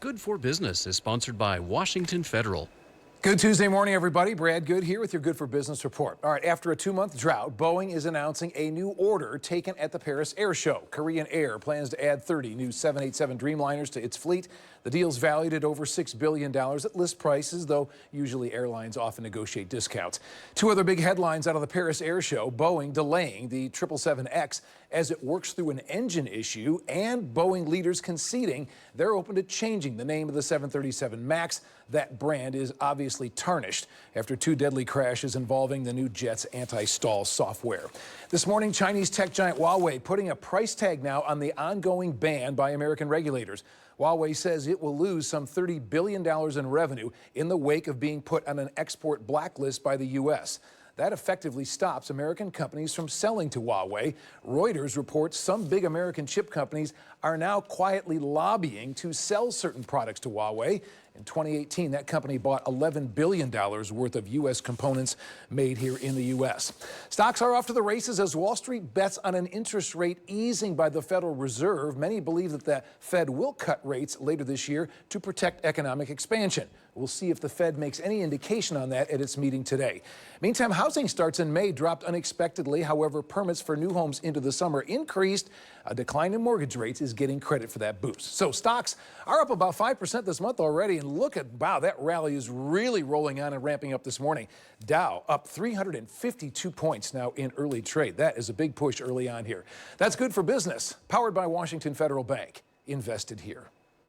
Good for Business is sponsored by Washington Federal. Good Tuesday morning, everybody. Brad Goode here with your Good for Business report. All right, after a 2-month drought, Boeing is announcing a new order taken at the Paris Air Show. Korean Air plans to add 30 new 787 Dreamliners to its fleet. The deal's valued at over $6 billion at list prices, though usually airlines often negotiate discounts. Two other big headlines out of the Paris Air Show: Boeing delaying the 777X as it works through an engine issue, and Boeing leaders conceding they're open to changing the name of the 737 MAX. That brand is obviously tarnished after 2 deadly crashes involving the new jet's anti-stall software. This morning, Chinese tech giant Huawei putting a price tag now on the ongoing ban by American regulators. Huawei says it will lose some $30 billion in revenue in the wake of being put on an export blacklist by the U.S. That effectively stops American companies from selling to Huawei. Reuters reports some big American chip companies are now quietly lobbying to sell certain products to Huawei. In 2018, that company bought $11 billion worth of U.S. components made here in the U.S. Stocks are off to the races as Wall Street bets on an interest rate easing by the Federal Reserve. Many believe that the Fed will cut rates later this year to protect economic expansion. We'll see if the Fed makes any indication on that at its meeting today. Meantime, housing starts in May dropped unexpectedly. However, permits for new homes into the summer increased. A decline in mortgage rates is getting credit for that boost. So stocks are up about 5% this month already. And look at, wow, that rally is really rolling on and ramping up this morning. Dow up 352 points now in early trade. That is a big push early on here. That's Good for Business, powered by Washington Federal Bank. Invested here.